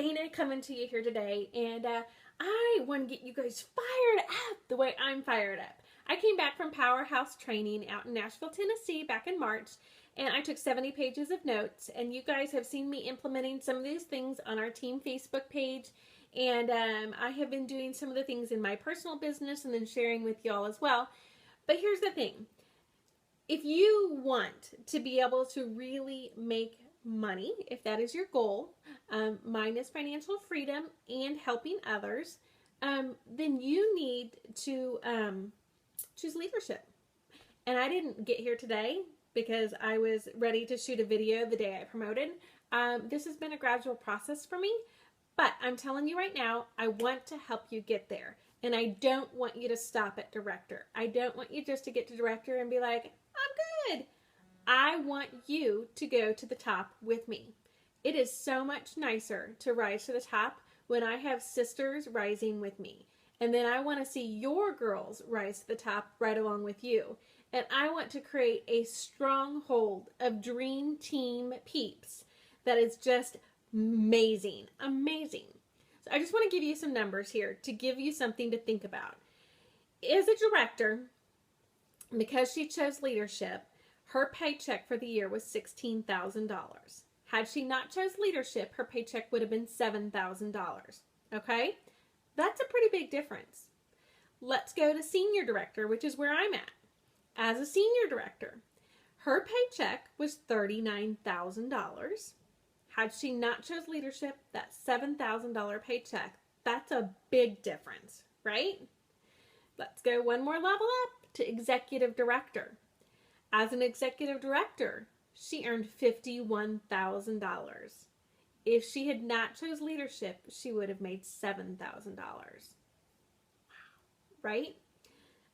Dana coming to you here today, and I want to get you guys fired up the way I'm fired up. I came back from Powerhouse Training out in Nashville, Tennessee back in March, and I took 70 pages of notes, and you guys have seen me implementing some of these things on our team Facebook page, and I have been doing some of the things in my personal business and then sharing with y'all as well. But here's the thing. If you want to be able to really make money, if that is your goal, mine is financial freedom and helping others, then you need to choose leadership. And I didn't get here today because I was ready to shoot a video the day I promoted. This has been a gradual process for me, but I'm telling you right now, I want to help you get there. And I don't want you to stop at director. I don't want you just to get to director and be like, I'm good. I want you to go to the top with me. It is so much nicer to rise to the top when I have sisters rising with me. And then I want to see your girls rise to the top right along with you. And I want to create a stronghold of dream team peeps that is just amazing. Amazing. So I just want to give you some numbers here to give you something to think about. As a director, because she chose leadership, her paycheck for the year was $16,000. Had she not chose leadership, her paycheck would have been $7,000. Okay? That's a pretty big difference. Let's go to senior director, which is where I'm at. As a senior director, her paycheck was $39,000. Had she not chose leadership, that $7,000 paycheck, that's a big difference, right? Let's go one more level up to executive director. As an executive director, she earned $51,000. If she had not chose leadership, she would have made $7,000. Wow. Right?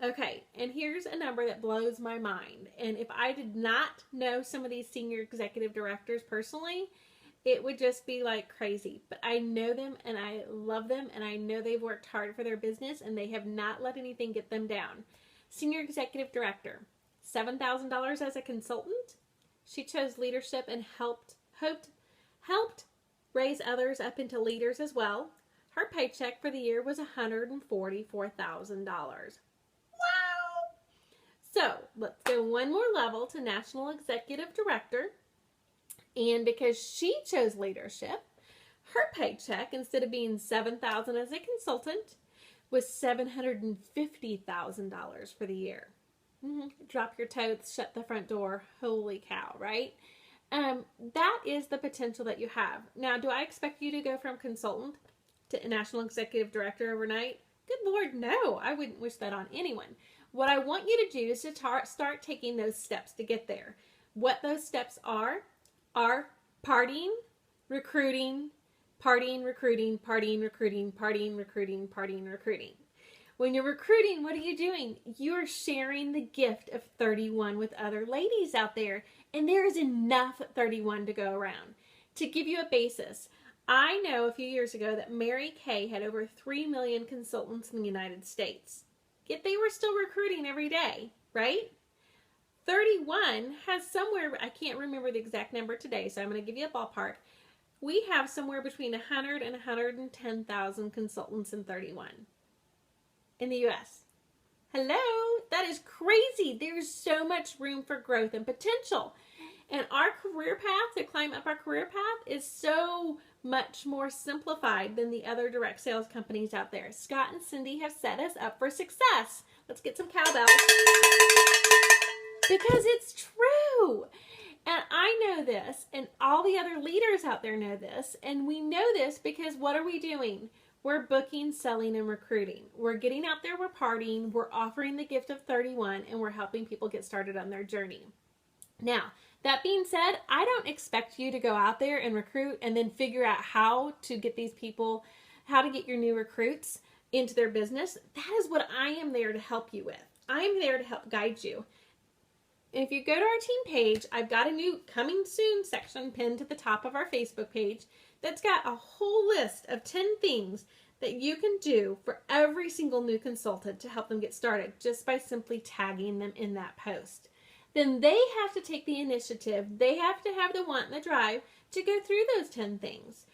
Okay, and here's a number that blows my mind. And if I did not know some of these senior executive directors personally, it would just be like crazy. But I know them and I love them and I know they've worked hard for their business and they have not let anything get them down. Senior executive director, $7,000 as a consultant. She chose leadership and helped raise others up into leaders as well. Her paycheck for the year was $144,000. Wow! So let's go one more level to national executive director. And because she chose leadership, her paycheck, instead of being $7,000 as a consultant, was $750,000 for the year. Drop your totes, shut the front door. Holy cow, right? That is the potential that you have. Now, do I expect you to go from consultant to national executive director overnight? Good Lord, no. I wouldn't wish that on anyone. What I want you to do is to start taking those steps to get there. What those steps are partying, recruiting, partying, recruiting, partying, recruiting, partying, recruiting, partying, recruiting. When you're recruiting, what are you doing? You're sharing the gift of 31 with other ladies out there. And there is enough 31 to go around. To give you a basis, I know a few years ago that Mary Kay had over 3 million consultants in the United States. Yet they were still recruiting every day, right? 31 has somewhere, I can't remember the exact number today, so I'm going to give you a ballpark. We have somewhere between 100 and 110,000 consultants in 31 in the U.S. Hello? That is crazy. There's so much room for growth and potential. And our career path, to climb up our career path, is so much more simplified than the other direct sales companies out there. Scott and Cindy have set us up for success. Let's get some cowbells. Because it's true. And I know this, and all the other leaders out there know this, and we know this because what are we doing? We're booking, selling, and recruiting. We're getting out there, we're partying, we're offering the gift of 31, and we're helping people get started on their journey. Now, that being said, I don't expect you to go out there and recruit and then figure out how to get these people, how to get your new recruits into their business. That is what I am there to help you with. I'm there to help guide you. And if you go to our team page, I've got a new coming soon section pinned to the top of our Facebook page that's got a whole list of 10 things that you can do for every single new consultant to help them get started just by simply tagging them in that post. Then they have to take the initiative. They have to have the want and the drive to go through those 10 things.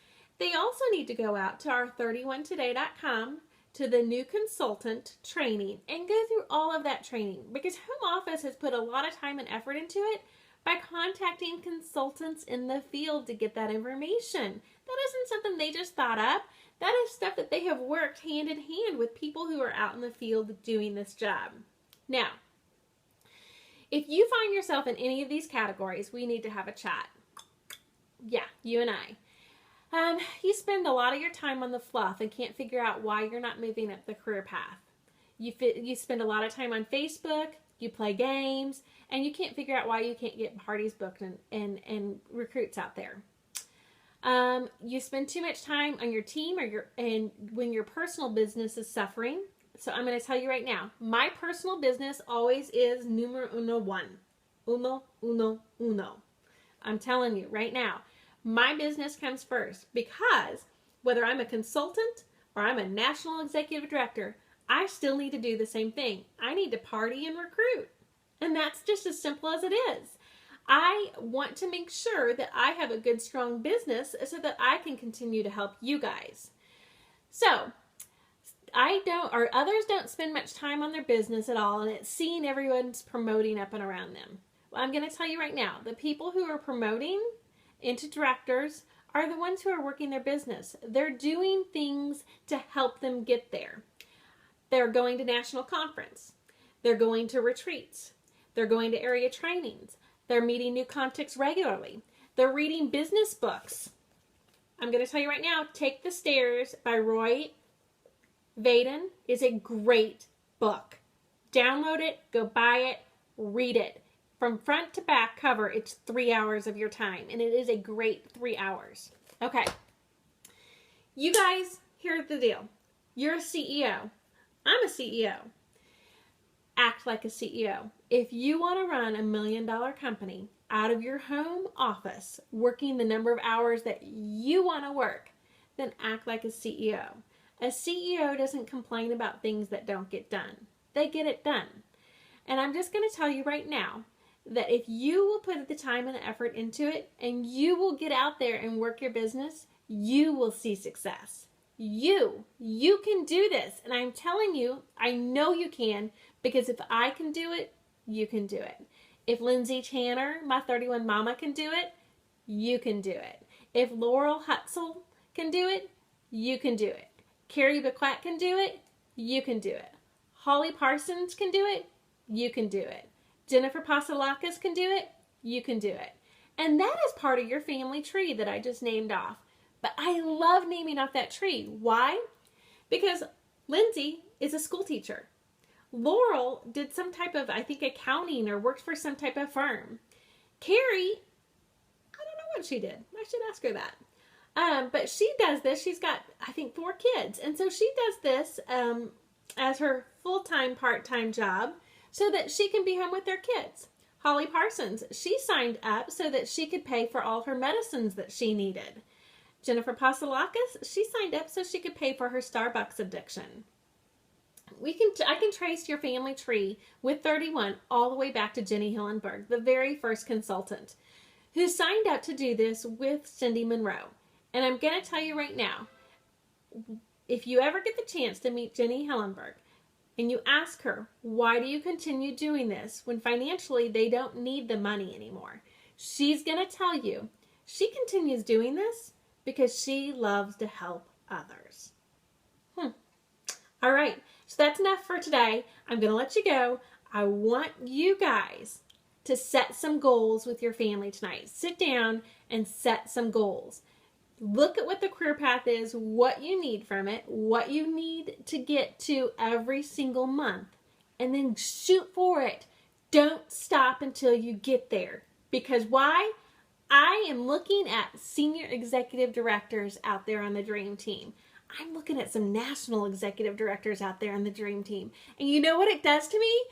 They also need to go out to our 31today.com to the new consultant training and go through all of that training, because home office has put a lot of time and effort into it by contacting consultants in the field to get that information. That isn't something they just thought up. That is stuff that they have worked hand in hand with people who are out in the field doing this job. Now, if you find yourself in any of these categories, we need to have a chat. Yeah, you and I. You spend a lot of your time on the fluff and can't figure out why you're not moving up the career path. You spend a lot of time on Facebook, you play games, and you can't figure out why you can't get parties booked and recruits out there. You spend too much time on your team and when your personal business is suffering. So I'm going to tell you right now, my personal business always is numero uno one. Uno, uno, uno. I'm telling you right now, my business comes first, because whether I'm a consultant or I'm a national executive director, I still need to do the same thing. I need to party and recruit. And that's just as simple as it is. I want to make sure that I have a good, strong business so that I can continue to help you guys. So, others don't spend much time on their business at all, and it's seen everyone's promoting up and around them. Well, I'm going to tell you right now, the people who are promoting into directors are the ones who are working their business. They're doing things to help them get there. They're going to national conference. They're going to retreats. They're going to area trainings. They're meeting new contacts regularly. They're reading business books. I'm going to tell you right now, Take the Stairs by Roy Vaden is a great book. Download it, go buy it, read it. From front to back cover, it's 3 hours of your time, and it is a great 3 hours. Okay. You guys, here's the deal. You're a CEO. I'm a CEO. Act like a CEO. If you want to run $1 million company out of your home office, working the number of hours that you want to work, then act like a CEO. A CEO doesn't complain about things that don't get done. They get it done. And I'm just going to tell you right now that if you will put the time and the effort into it, and you will get out there and work your business, you will see success. You can do this. And I'm telling you, I know you can, because if I can do it, you can do it. If Lindsay Tanner, my 31 mama, can do it, you can do it. If Laurel Hutzel can do it, you can do it. Carrie Bequette can do it, you can do it. Holly Parsons can do it, you can do it. Jennifer Pasalakis can do it, you can do it. And that is part of your family tree that I just named off. But I love naming off that tree. Why? Because Lindsay is a school teacher. Laurel did some type of, I think, accounting or worked for some type of firm. Carrie, I don't know what she did. I should ask her that. But she does this. She's got, I think, 4 kids. And so she does this as her full-time, part-time job so that she can be home with their kids. Holly Parsons, she signed up so that she could pay for all her medicines that she needed. Jennifer Pasalakis, she signed up so she could pay for her Starbucks addiction. I can trace your family tree with 31 all the way back to Jenny Hillenberg, the very first consultant, who signed up to do this with Cindy Monroe. And I'm going to tell you right now, if you ever get the chance to meet Jenny Hillenberg and you ask her, why do you continue doing this when financially they don't need the money anymore? She's going to tell you she continues doing this because she loves to help others. All right, so that's enough for today. I'm going to let you go. I want you guys to set some goals with your family tonight. Sit down and set some goals. Look at what the career path is, what you need from it, what you need to get to every single month, and then shoot for it. Don't stop until you get there. Because why? I am looking at senior executive directors out there on the Dream Team. I'm looking at some national executive directors out there on the Dream Team. And you know what it does to me?